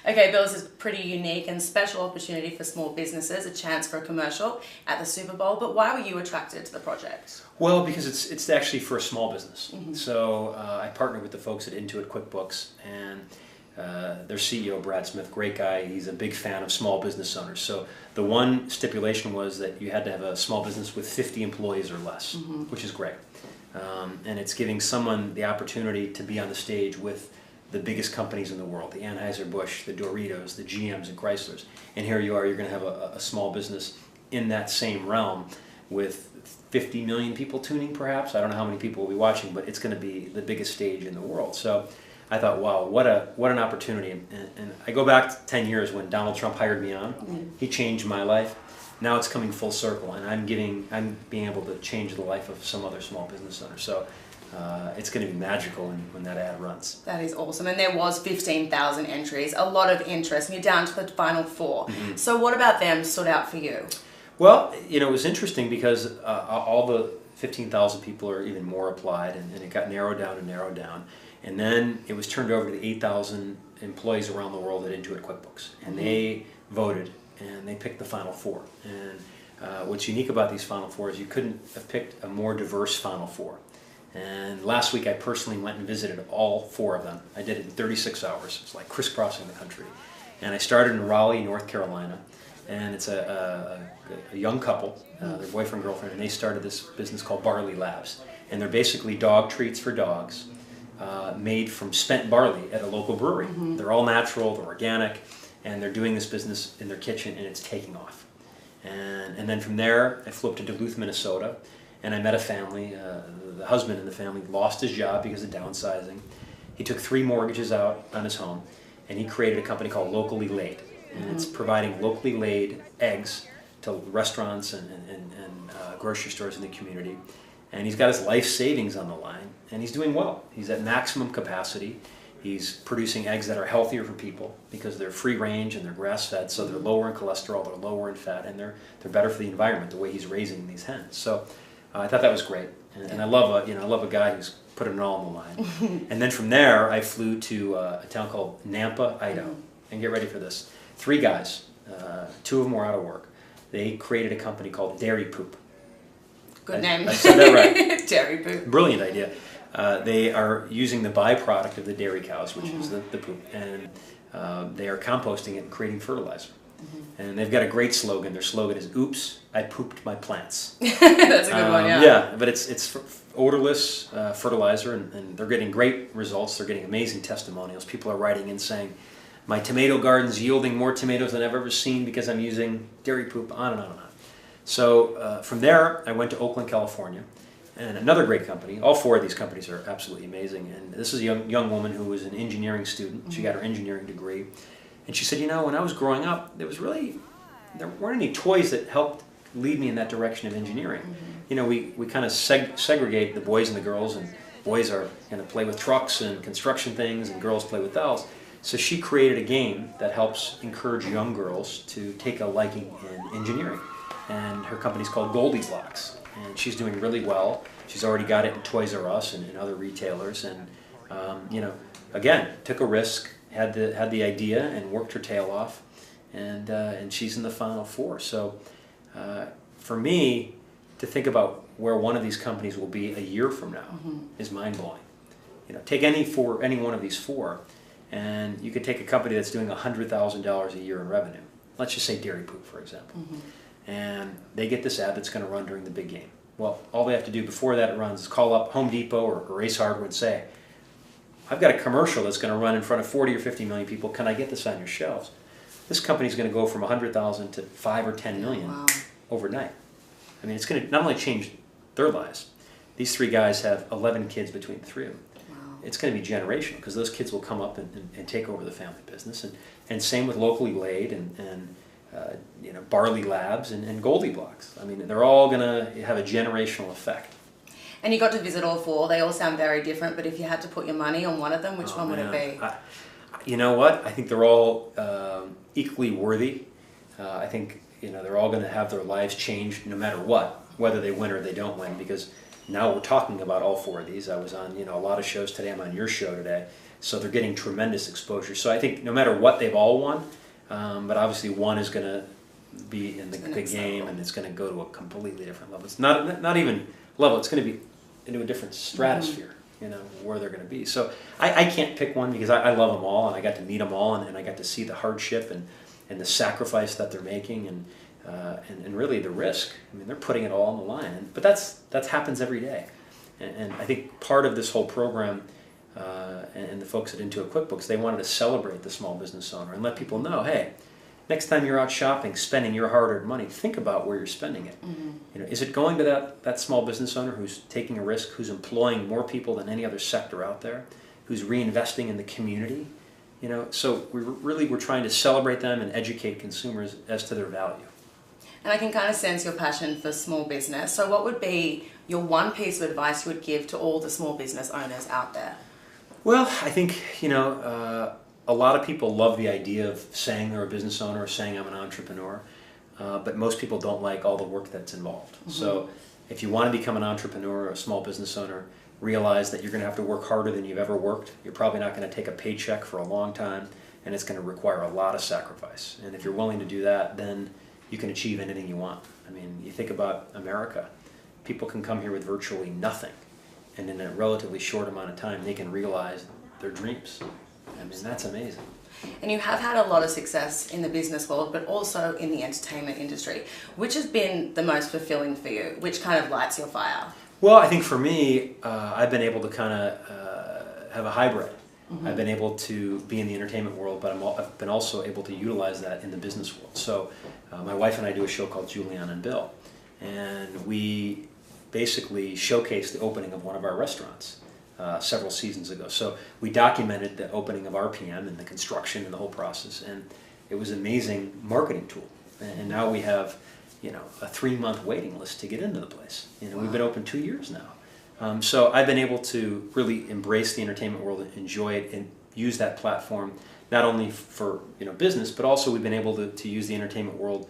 Okay, Bill, this is a pretty unique and special opportunity for small businesses, a chance for a commercial at the Super Bowl, but why were you attracted to the project? Well, because it's actually for a small business. So I partnered with the folks at Intuit QuickBooks, and their CEO, Brad Smith, great guy. He's a big fan of small business owners. So the one stipulation was that you had to have a small business with 50 employees or less, which is great. And it's giving someone the opportunity to be on the stage with the biggest companies in the world, the Anheuser-Busch, the Doritos, the GMs and Chryslers. And here you are, you're going to have a small business in that same realm with 50 million people tuning perhaps. I don't know how many people will be watching, but it's going to be the biggest stage in the world. So I thought, wow, what an opportunity. And I go back 10 years when Donald Trump hired me on. He changed my life. Now it's coming full circle, and I'm being able to change the life of some other small business owner. So it's going to be magical when that ad runs. That is awesome. And there was 15,000 entries, a lot of interest, and you're down to the final four. So what about them stood out for you? Well, it was interesting because all the 15,000 people or even more applied, and it got narrowed down and narrowed down. And then it was turned over to the 8,000 employees around the world at Intuit QuickBooks. And they voted, and they picked the final four. And what's unique about these final four is you couldn't have picked a more diverse final four. And last week I personally went and visited all four of them. I did it in 36 hours. It's like crisscrossing the country. And I started in Raleigh, North Carolina. And it's a young couple, their boyfriend, girlfriend, and they started this business called Barley Labs. And they're basically dog treats for dogs made from spent barley at a local brewery. They're all natural, they're organic, and they're doing this business in their kitchen, and it's taking off. And then from there, I flew up to Duluth, Minnesota, and I met a family. The husband in the family lost his job because of downsizing. He took 3 mortgages out on his home, and he created a company called Locally Laid. And it's providing locally laid eggs to restaurants and grocery stores in the community. And he's got his life savings on the line, and he's doing well. He's at maximum capacity. He's producing eggs that are healthier for people because they're free range and they're grass fed, so they're lower in cholesterol, they're lower in fat, and they're better for the environment the way he's raising these hens. So I thought that was great, and I love a guy who's put it all on the line. And then from there, I flew to a town called Nampa, Idaho, and get ready for this. 3 guys, 2 of them were out of work. They created a company called Dairy Poop. Good name. I said that right. Dairy Poop. Brilliant idea. They are using the byproduct of the dairy cows, which is the poop, and they are composting it and creating fertilizer. And they've got a great slogan. Their slogan is, "Oops, I pooped my plants." That's a good one, yeah. Yeah, but it's odorless fertilizer, and they're getting great results. They're getting amazing testimonials. People are writing in saying, "My tomato garden's yielding more tomatoes than I've ever seen because I'm using dairy poop," on and on and on. So from there, I went to Oakland, California, and another great company. All 4 of these companies are absolutely amazing. And this is a young woman who was an engineering student. She got her engineering degree. And she said, when I was growing up, there weren't any toys that helped lead me in that direction of engineering. We kind of segregate the boys and the girls, and boys are going to play with trucks and construction things, and girls play with dolls. So she created a game that helps encourage young girls to take a liking in engineering. And her company's called Goldilocks, and she's doing really well. She's already got it in Toys R Us and other retailers, and again, took a risk, had the idea, and worked her tail off, and she's in the final 4. So for me, to think about where one of these companies will be a year from now is mind blowing. Take any one of these 4, and you could take a company that's doing $100,000 a year in revenue. Let's just say Dairy Poop, for example. And they get this ad that's going to run during the big game. Well, all they have to do before that it runs is call up Home Depot or Ace Hardware and say, "I've got a commercial that's going to run in front of 40 or 50 million people. Can I get this on your shelves?" This company's going to go from 100,000 to 5 or 10 million overnight. I mean, it's going to not only change their lives. These 3 guys have 11 kids between the 3 of them. It's going to be generational because those kids will come up and take over the family business. And same with Locally Laid and Barley Labs and Goldilocks. I mean, they're all going to have a generational effect. And you got to visit all 4. They all sound very different, but if you had to put your money on one of them, which one would it be? You know what? I think they're all equally worthy. I think they're all going to have their lives changed no matter what, whether they win or they don't win, because Now we're talking about all 4 of these. I was on a lot of shows today. I'm on your show today. So they're getting tremendous exposure. So I think no matter what, they've all won. But obviously one is going to be in the game level. And it's going to go to a completely different level. It's not even level. It's going to be into a different stratosphere, where they're going to be. So I can't pick one because I love them all, and I got to meet them all, and I got to see the hardship and the sacrifice that they're making, and really the risk. I mean, they're putting it all on the line. But that happens every day. And I think part of this whole program and the folks at Intuit QuickBooks, they wanted to celebrate the small business owner and let people know, hey, next time you're out shopping, spending your hard-earned money, think about where you're spending it. Is it going to that small business owner who's taking a risk, who's employing more people than any other sector out there, who's reinvesting in the community? So we're trying to celebrate them and educate consumers as to their value. And I can kind of sense your passion for small business. So what would be your one piece of advice you would give to all the small business owners out there? Well, I think, a lot of people love the idea of saying they're a business owner or saying I'm an entrepreneur, but most people don't like all the work that's involved. So if you want to become an entrepreneur or a small business owner, realize that you're going to have to work harder than you've ever worked. You're probably not going to take a paycheck for a long time, and it's going to require a lot of sacrifice. And if you're willing to do that, then you can achieve anything you want. I mean, you think about America. People can come here with virtually nothing, and in a relatively short amount of time, they can realize their dreams. I mean, that's amazing. And you have had a lot of success in the business world, but also in the entertainment industry. Which has been the most fulfilling for you? Which kind of lights your fire? Well, I think for me, I've been able to kind of have a hybrid. I've been able to be in the entertainment world, but I've been also able to utilize that in the business world. So my wife and I do a show called Julianne and Bill, and we basically showcase the opening of one of our restaurants several seasons ago. So we documented the opening of RPM and the construction and the whole process, and it was an amazing marketing tool. And now we have, a 3-month waiting list to get into the place. We've been open 2 years now. So I've been able to really embrace the entertainment world, enjoy it, and use that platform not only for business, but also we've been able to use the entertainment world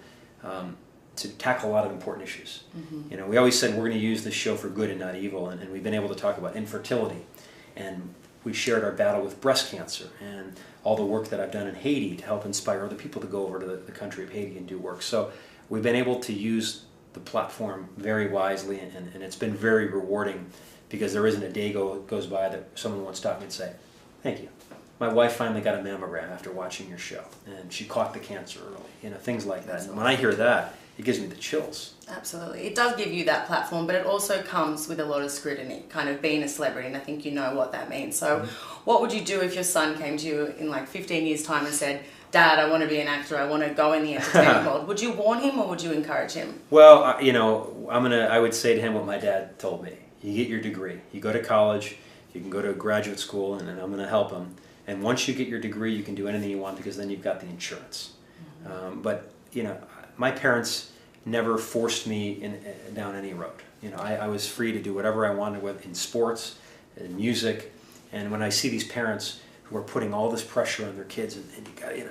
to tackle a lot of important issues. We always said we're going to use this show for good and not evil, and we've been able to talk about infertility, and we shared our battle with breast cancer and all the work that I've done in Haiti to help inspire other people to go over to the country of Haiti and do work. So we've been able to use the platform very wisely, and it's been very rewarding, because there isn't a day goes by that someone won't stop me and say, thank you. My wife finally got a mammogram after watching your show, and she caught the cancer early, things like that. And when I hear that, it gives me the chills. Absolutely. It does give you that platform, but it also comes with a lot of scrutiny, kind of being a celebrity, and I think you know what that means. So what would you do if your son came to you in like 15 years' time and said, Dad, I want to be an actor, I want to go in the entertainment world? Would you warn him or would you encourage him? Well, I would say to him what my dad told me. You get your degree, you go to college, you can go to graduate school, and I'm going to help him. And once you get your degree, you can do anything you want, because then you've got the insurance. But my parents never forced me down any road. I was free to do whatever I wanted in sports, in music, and when I see these parents who are putting all this pressure on their kids and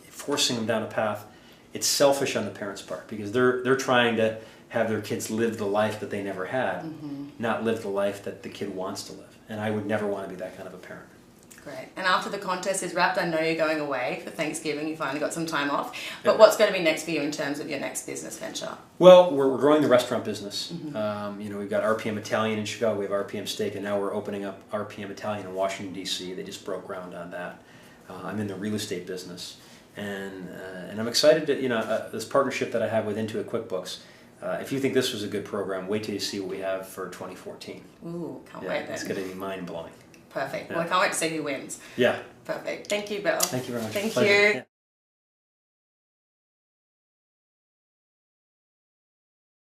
forcing them down a path, it's selfish on the parents' part, because they're trying to have their kids live the life that they never had, not live the life that the kid wants to live. And I would never want to be that kind of a parent. Great. And after the contest is wrapped, I know you're going away for Thanksgiving. You finally got some time off. But what's going to be next for you in terms of your next business venture? Well, we're growing the restaurant business. We've got RPM Italian in Chicago. We have RPM Steak, and now we're opening up RPM Italian in Washington, D.C. They just broke ground on that. I'm in the real estate business, and I'm excited to this partnership that I have with Intuit QuickBooks. If you think this was a good program, wait till you see what we have for 2014. Ooh, can't wait then. It's going to be mind-blowing. Perfect. Well, I can't wait to see who wins. Yeah. Perfect. Thank you, Bill. Thank you very much. Thank you.